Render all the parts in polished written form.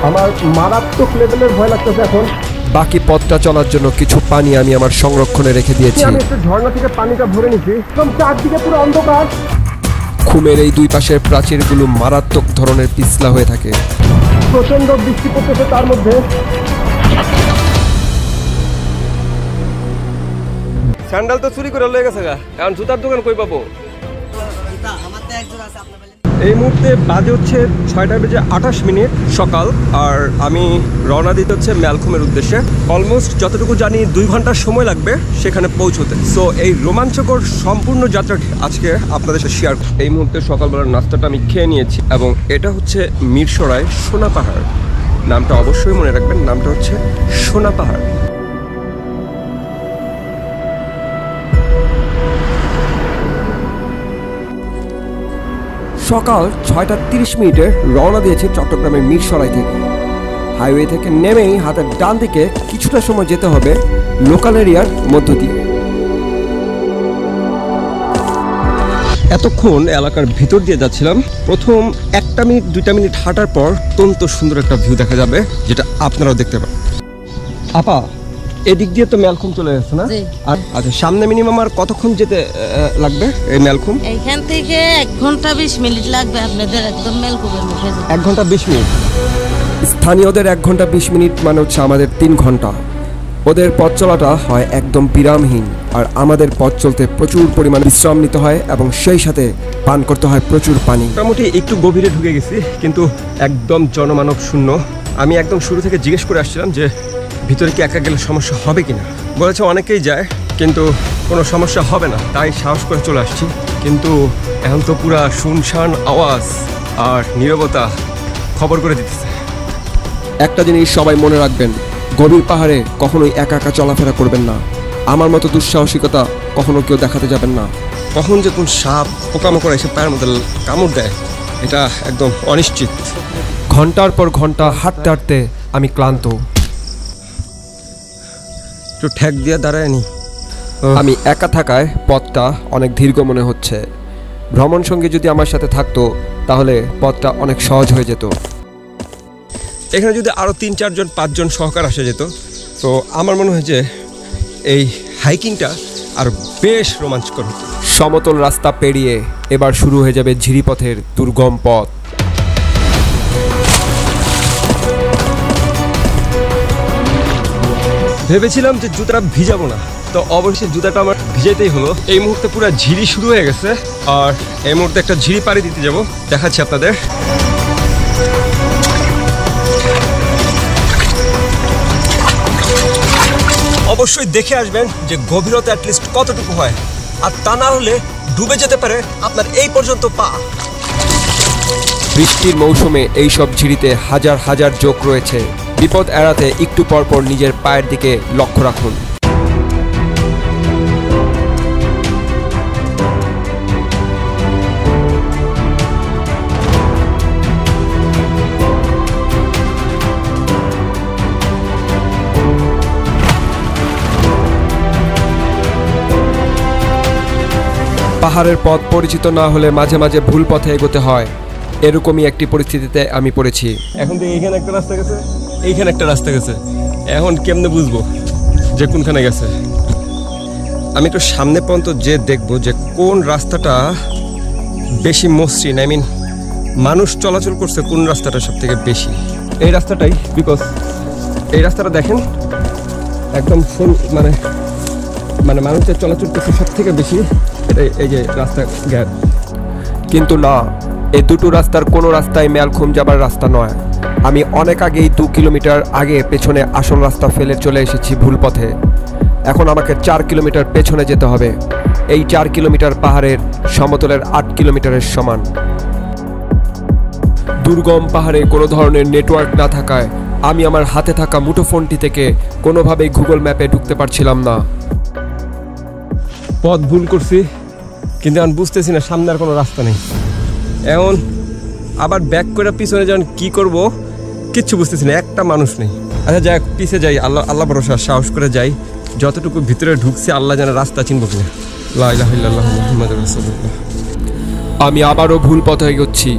আমার মারাত্মক লেভেলের ভয় লাগতেছে এখন। বাকি পথটা চলার জন্য কিছু পানি আমি আমার সংরক্ষণে রেখে দিয়েছি। আমি একটু ঝর্ণা থেকে পানিটা ভরে নিচ্ছি। একদম চারদিকে পুরো অন্ধকার। খুমের এই দুই পাশের প্রাচীরগুলো মারাত্মক ধরনের পিছলা হয়ে থাকে। প্রচন্ড বৃষ্টি পড়তেছে তার মধ্যে। স্যান্ডেল তো চুরি করে লয়ে গেছে গা, এখন জুতার দোকান কই পাবো? এই মুহূর্তে বাজে হচ্ছে 6:28 সকাল, আর আমি রওনা দিতে হচ্ছে ম্যালকমের উদ্দেশ্যে। অলমোস্ট যতটুকু জানি 2 ঘন্টার সময় লাগবে সেখানে পৌঁছতে। সো এই রোমাঞ্চকর সম্পূর্ণ যাত্রাটি আজকে আপনাদের সাথে শেয়ার। এই মুহূর্তে সকালবেলার নাস্তাটা আমি খেয়ে নিয়েছি, এবং এটা হচ্ছে মিরসরাই সোনা পাহাড়। নামটা অবশ্যই মনে রাখবেন, নামটা হচ্ছে সোনা পাহাড়। সকাল 6:30 রওনা দিয়েছে চট্টগ্রামের মিরসরাই থেকে। হাইওয়ে থেকে নেমেই হাতের ডান দিকে কিছুটা সময় যেতে হবে লোকাল এরিয়ার মধ্য দিয়ে। এতক্ষণ এলাকার ভিতর দিয়ে যাচ্ছিলাম। প্রথম 1 মিনিট 2 মিনিট হাঁটার পর অত্যন্ত সুন্দর একটা ভিউ দেখা যাবে, যেটা আপনারাও দেখতে পাবেন। আপা, এদিক দিয়ে তো ম্যালকম চলে যাচ্ছে না? আচ্ছা, সামনে মিনিমাম আর কতক্ষণ যেতে লাগবে এই ম্যালকম? এইখান থেকে 1 ঘন্টা 20 মিনিট লাগবে আপনাদের একদম ম্যালকমের মুখে। 1 ঘন্টা 20 মিনিট। স্থানীয়দের 1 ঘন্টা 20 মিনিট মানে হচ্ছে আমাদের 3 ঘন্টা। ওদের পথ চলাটা হয় একদম বিরামহীন, আর আমাদের পথ চলতে প্রচুর পরিমাণে বিশ্রাম নিতে হয় এবং সেই সাথে পান করতে হয় প্রচুর পানি। মোটামুটি একটু গভীরে ঢুকে গেছি, কিন্তু একদম জনমানব শূন্য। আমি একদম শুরু থেকে জিজ্ঞেস করে আসছিলাম যে ভিতরে কি একা গেলে সমস্যা হবে কিনা। বলেছে অনেকেই যায়, কিন্তু কোনো সমস্যা হবে না, তাই সাহস করে চলে আসছি। কিন্তু এখন তো পুরা শুনশান আওয়াজ আর নীরবতা খবর করে দিতেছে। একটা জিনিস সবাই মনে রাখবেন, গভীর পাহাড়ে কখনোই একা একা চলাফেরা করবেন না। আমার মতো দুঃসাহসিকতা কখনো কেউ দেখাতে যাবেন না। কখন যে কোন সাপ পোকামাকড় এসে পায়ের মধ্যে কামড় দেয়, এটা একদম অনিশ্চিত। ঘন্টার পর ঘন্টা হাঁটতে হাঁটতে আমি ক্লান্ত। একটু ঠেক দিয়ে দাঁড়ায়নি। আমি একা থাকায় পথটা অনেক দীর্ঘ মনে হচ্ছে। ভ্রমণ সঙ্গী যদি আমার সাথে থাকতো তাহলে পথটা অনেক সহজ হয়ে যেত। এখানে যদি আরও 3-4 জন 5 জন সহকার আসা যেত, তো আমার মনে হয় যে এই হাইকিংটা আর বেশ রোমাঞ্চকর হতো। সমতল রাস্তা পেরিয়ে এবার শুরু হয়ে যাবে ঝিরিপথের দুর্গম পথ। ভেবেছিলাম যে জুতাটা ভিজাবো না, তো অবশ্যই জুতাটা আমার ভিজাইতেই হলো। এই মুহূর্তে পুরো ঝিরি শুরু হয়ে গেছে, আর এই মুহূর্তে একটা ঝিরি পাড়ি দিতে যাব, দেখাচ্ছি আপনাদের। অবশ্যই দেখে আসবেন যে গভীরতা অ্যাটলিস্ট কতটুকু হয়, আর তা না হলে ডুবে যেতে পারে আপনার এই পর্যন্ত পা। বৃষ্টির মৌসুমে এইসব ঝিরিতে হাজার হাজার জোক রয়েছে। বিপদ এড়াতে একটু পরপর নিজের পায়ের দিকে লক্ষ্য রাখুন। পাহাড়ের পথ পরিচিত না হলে মাঝে মাঝে ভুল পথে এগোতে হয়। এরকমই একটি পরিস্থিতিতে আমি পড়েছি। এখন থেকে এইখানে একটা রাস্তা গেছে, এইখানে একটা রাস্তা গেছে, এখন কেমনে বুঝবো যে কোনখানে গেছে? আমি একটু সামনে পর্যন্ত যে দেখবো যে কোন রাস্তাটা বেশি মসৃণ, আই মিন মানুষ চলাচল করছে কোন রাস্তাটা সব থেকে বেশি। এই রাস্তাটাই, বিকজ এই রাস্তাটা দেখেন একদম মানে মানে মানুষের চলাচল করছে সব থেকে বেশি। এটাই এই যে রাস্তা গ্যাপ। কিন্তু না, এই দুটো রাস্তার কোনো রাস্তায় ম্যালকম যাবার রাস্তা নয়। আমি অনেক আগেই 2 কিলোমিটার আগে পেছনে আসল রাস্তা ফেলে চলে এসেছি ভুল পথে। এখন আমাকে 4 কিলোমিটার পেছনে যেতে হবে। এই 4 কিলোমিটার পাহাড়ের সমতলের 8 কিলোমিটারের সমান। দুর্গম পাহাড়ে কোনো ধরনের নেটওয়ার্ক না থাকায় আমি আমার হাতে থাকা মুঠোফোনটি থেকে কোনোভাবেই গুগল ম্যাপে ঢুকতে পারছিলাম না। পথ ভুল করছি, কিন্তু আমি বুঝতেছি না সামনে আর কোনো রাস্তা নেই। এখন আবার ব্যাক করে পিছনে যান কি করব কিচ্ছু বুঝতেছি না, একটা মানুষ নেই। আচ্ছা যাই, পিছে যাই, আল্লাহ ভরসা, সাহস করে যাই। যতটুকু ভিতরে ঢুকছি আল্লাহ জানে রাস্তা চিনব কিনা। লা ইলাহা ইল্লাল্লাহ মুহাম্মাদুর রাসূলুল্লাহ। আমি আবারও ভুল পথে এগোচ্ছি।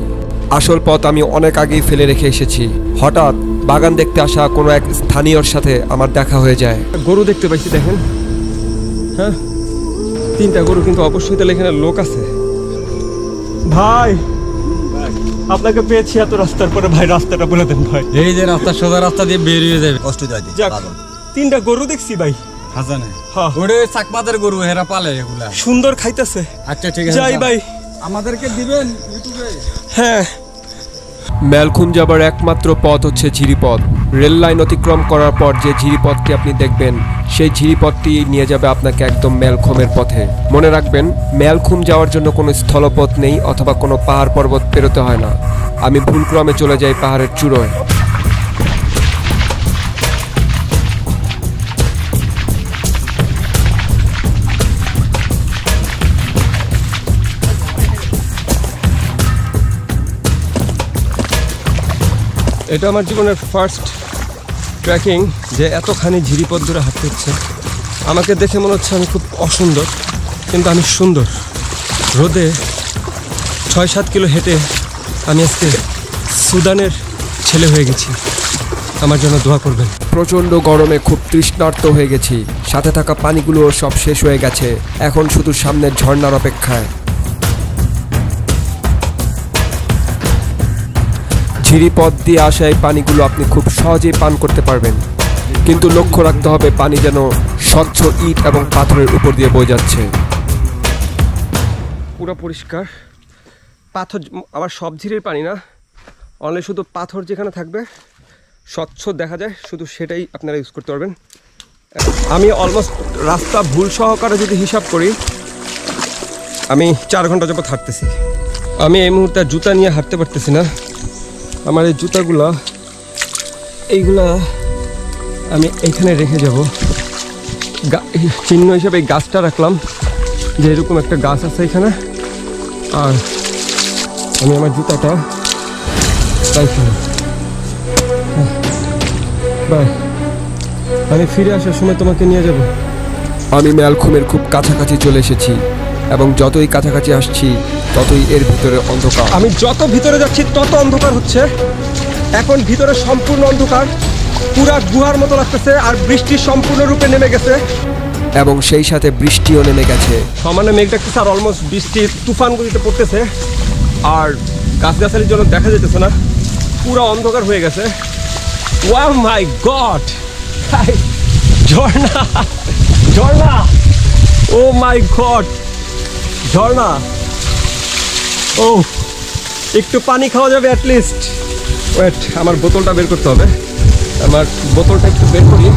আসল পথ আমি অনেক আগেই ফেলে রেখে এসেছি। হঠাৎ বাগান দেখতে আসা কোনো এক স্থানীয়র সাথে আমার দেখা হয়ে যায়। গরু দেখতে পাইছি, দেখেন। হ্যাঁ, 3টা গরু, কিন্তু অবশ্যই তাহলে এখানে লোক আছে। ভাই, আপনাকে পেয়েছি এত রাস্তার পরে। ভাই, রাস্তাটা বলে দেন ভাই। এই যে রাস্তা, সোজা রাস্তা দিয়ে বেরিয়ে যাবে, কষ্ট যাইতে। যাক, 3টা গরু দেখছি ভাই। হাসানে হ্যাঁ, ওরে চাকমাদের গরু, হেরা পালে এগুলা। সুন্দর খাইতেছে। আচ্ছা ঠিক আছে, যাই ভাই। আমাদেরকে দিবেন ইউটিউবে। হ্যাঁ, ম্যালখুম যাবার একমাত্র পথ হচ্ছে ঝিরিপথ। রেল লাইন অতিক্রম করার পর যে ঝিরিপথটি আপনি দেখবেন, সেই ঝিরিপথটি নিয়ে যাবে আপনাকে একদম ম্যালখুমের পথে। মনে রাখবেন, ম্যালখুম যাওয়ার জন্য কোনো স্থলপথ নেই অথবা কোনো পাহাড় পর্বত পেরোতে হয় না। আমি ভুলক্রমে চলে যাই পাহাড়ের চূড়োয়। এটা আমার জীবনের ফার্স্ট ট্রেকিং, যে এতখানি ঝিরিপথ ধরে হাঁটতে হচ্ছে। আমাকে দেখে মনে হচ্ছে আমি খুব অসুন্দর, কিন্তু আমি সুন্দর। রোদে 6-7 কিলো হেঁটে আমি আজকে সুদানের ছেলে হয়ে গেছি। আমার জন্য দোয়া করবেন। প্রচণ্ড গরমে খুব তৃষ্ণার্ত হয়ে গেছি। সাথে থাকা পানিগুলো সব শেষ হয়ে গেছে। এখন শুধু সামনের ঝর্ণার অপেক্ষায়। ঝিরিপথ দিয়ে আসা এই পানিগুলো আপনি খুব সহজেই পান করতে পারবেন, কিন্তু লক্ষ্য রাখতে হবে পানি যেন স্বচ্ছ ইট এবং পাথরের উপর দিয়ে বয়ে যাচ্ছে। পুরো পরিষ্কার পাথর। আবার সব ঝিরির পানি না, অনলি শুধু পাথর যেখানে থাকবে স্বচ্ছ দেখা যায়, শুধু সেটাই আপনারা ইউজ করতে পারবেন। আমি অলমোস্ট রাস্তা ভুল সহকারে যদি হিসাব করি, আমি 4 ঘন্টা যাবত হাঁটতেছি। আমি এই মুহূর্তে জুতা নিয়ে হাঁটতে পারতেছি না। আমার এই জুতাগুলা, এইগুলা আমি এইখানে রেখে যাব। চিহ্ন হিসেবে এই গাছটা রাখলাম, যে এরকম একটা গাছ আছে এখানে। আর আমি আমার জুতাটা বাই, আমি ফিরে আসার সময় তোমাকে নিয়ে যাব। আমি ম্যালখুমের খুব কাছাকাছি চলে এসেছি, এবং যতই কাছাকাছি আসছি ততই এর ভিতরে অন্ধকার। আমি যত ভিতরে যাচ্ছি তত অন্ধকার হচ্ছে। এখন ভিতরে সম্পূর্ণ অন্ধকার, পুরা গুহার মতো লাগতেছে। আর বৃষ্টি সম্পূর্ণরূপে নেমে গেছে, এবং সেই সাথে বৃষ্টিও নেমে গেছে। সমানে মেঘ ডাকতেছে, আর অলমোস্ট বৃষ্টি তুফান গতিতে পড়তেছে। আর গাছগাছালির জন্য দেখা যেতেছে না, পুরো অন্ধকার হয়ে গেছে। ওয়াও মাই গড, ঝর্ণা, ঝর্ণা, ও মাই গড, ঝর্ণা। ও, একটু পানি খাওয়া যাবে অ্যাটলিস্ট। ওয়েট, আমার বোতলটা বের করতে হবে। আমার বোতলটা একটু বের করি।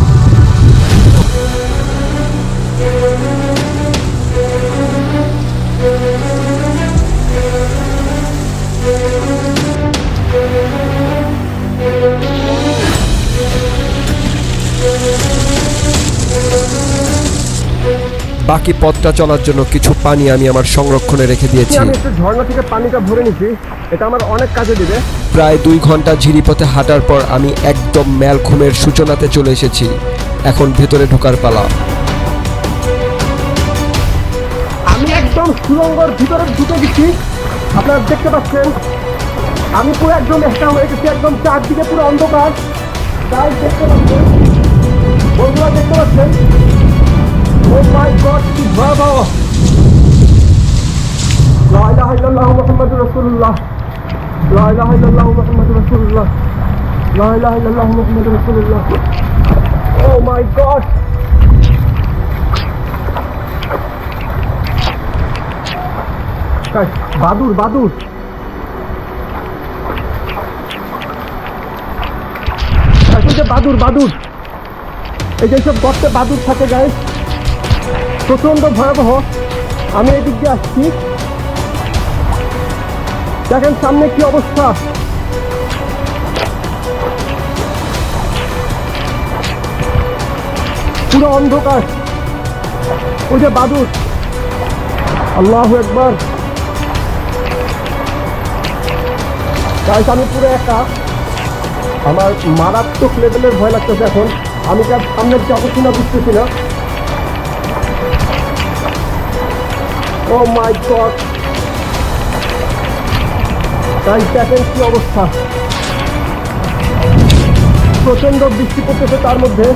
বাকি পথটা চলার জন্য কিছু পানি আমি আমার সংরক্ষণে রেখে দিয়েছি। আমি একটু ঝর্ণা থেকে পানিটা ভরে নিচ্ছি, এটা আমার অনেক কাজে দিবে। প্রায় 2 ঘন্টা ঝিরিপথে হাঁটার পর আমি একদম ম্যালখুমের সূচনাতে চলে এসেছি। এখন ভেতরে ঢোকার পালা। আমি একদম সুড়ঙ্গর ভিতরে ঢুকে গেছি। আপনারা দেখতে পাচ্ছেন, আমি পুরো একদম একটা হয়ে গেছি। একদম চারদিকে পুরো অন্ধকার। তাই দেখতে পাচ্ছেন, বন্ধুরা দেখতে পাচ্ছেন। ও মাই গড, কি ভয়াবহ! লা ইলাহা ইল্লাল্লাহু মুহাম্মাদুর রাসূলুল্লাহ, লা ইলাহা ইল্লাল্লাহু মুহাম্মাদুর রাসূলুল্লাহ, লা ইলাহা ইল্লাল্লাহু মুহাম্মাদুর রাসূলুল্লাহ। ও মাই গড, বাদুর, বাদুর। এখন যে বাদুর, বাদুর, এই যে সব গর্তে বাদুর থাকে গাইস, প্রচন্ড ভয়াবহ। আমি এদিক দিয়ে আসছি, দেখেন সামনে কি অবস্থা। পুরো অন্ধকার। ওই যে বাদুর, আল্লাহু আকবার। গাইস, আমি পুরো একা। আমার মারাত্মক লেভেলের ভয় লাগতেছে এখন। আমি কি আর সামনে যাবো কিনা বুঝতেছি না। ও মাই গড, গাইস দেখেন কি অবস্থা। প্রচন্ড বৃষ্টি পড়তেছে, তার মধ্যে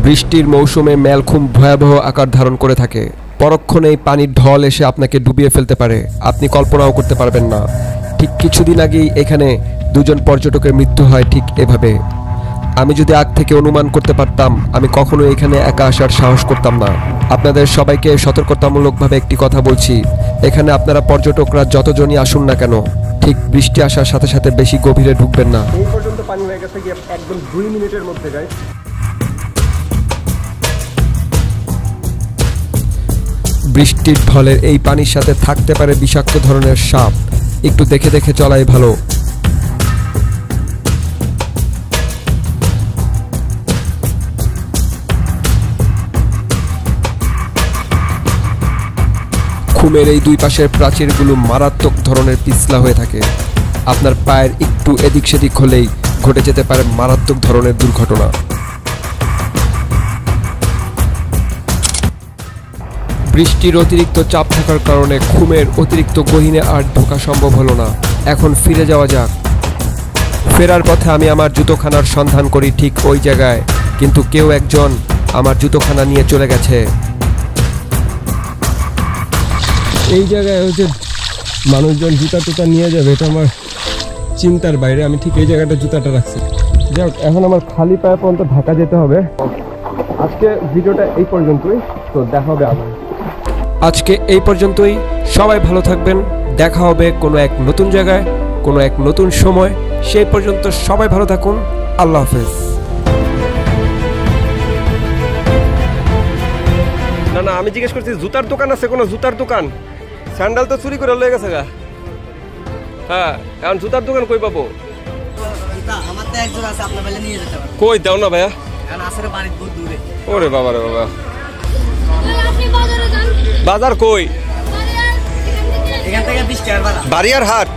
বৃষ্টির মৌসুমে মেলখুম ভয়াবহ আকার ধারণ করে থাকে। পরক্ষণেই পানির ঢল এসে আপনাকে ডুবিয়ে ফেলতে পারে, আপনি কল্পনাও করতে পারবেন না। ঠিক কিছুদিন আগেই এখানে 2 জন পর্যটকের মৃত্যু হয় ঠিক এভাবে। আমি যদি আগ থেকে অনুমান করতে পারতাম, আমি কখনো এখানে একা আসার সাহস করতাম না। আপনাদের সবাইকে সতর্কতামূলকভাবে একটি কথা বলছি, এখানে আপনারা পর্যটকরা যতজনই আসুন না কেন, ঠিক বৃষ্টি আসার সাথে সাথে বেশি গভীরে ঢুকবেন না। এই পর্যন্ত পানি হয়ে গেছে গিয়ে একদম 2 মিনিটের মধ্যে গাইস। বৃষ্টির ঢলের এই পানির সাথে থাকতে পারে বিষাক্ত ধরনের সাপ, একটু দেখে দেখে চলাই ভালো। খুমের এই 2 পাশের প্রাচীরগুলো মারাত্মক ধরনের পিছলা হয়ে থাকে। আপনার পায়ের একটু এদিক সেদিক হলেই ঘটে যেতে পারে মারাত্মক ধরনের দুর্ঘটনা। বৃষ্টির অতিরিক্ত চাপ থাকার কারণে খুমের অতিরিক্ত গহীনে আর ঢোকা সম্ভব হলো না। এখন ফিরে যাওয়া যাক। ফেরার পথে আমি আমার জুতোখানার সন্ধান করি ঠিক ওই জায়গায়, কিন্তু কেউ একজন আমার জুতোখানা নিয়ে চলে গেছে। এই জায়গায় হচ্ছে মানুষজন জুতা টুতা নিয়ে যাবে, এটা আমার চিন্তার বাইরে। আমি ঠিক এই জায়গাটা জুতাটা রাখছি। যাক, এখন আমার খালি পায়ে পর্যন্ত ঢাকা যেতে হবে। আজকে ভিডিওটা এই পর্যন্তই, তো দেখা হবে আবার। আজকে এই পর্যন্তই। সবাই ভালো থাকবেন, দেখা হবে কোনো এক নতুন জায়গায়, কোনো এক নতুন সময়। সেই পর্যন্ত সবাই ভালো থাকুন। আল্লাহ হাফেজ। না না, আমি জিজ্ঞেস করছি জুতার দোকান আছে কোনো? জুতার দোকান? স্যান্ডেল তো চুরি করে লয়ে গেছে গা। হ্যাঁ, এখন জুতার দোকান কই পাবো? আমার তো একজন আছে, আপনার বেলা নিয়ে যেতে পারেন। কই দাও না ভাইয়া। এখন আসলে বাড়ির দূর দূরে। ওরে বাবা রে বাবা, বাজার কই? এখান থেকে 20 টাকার ভাড়া। বাড়িয়ার হাট।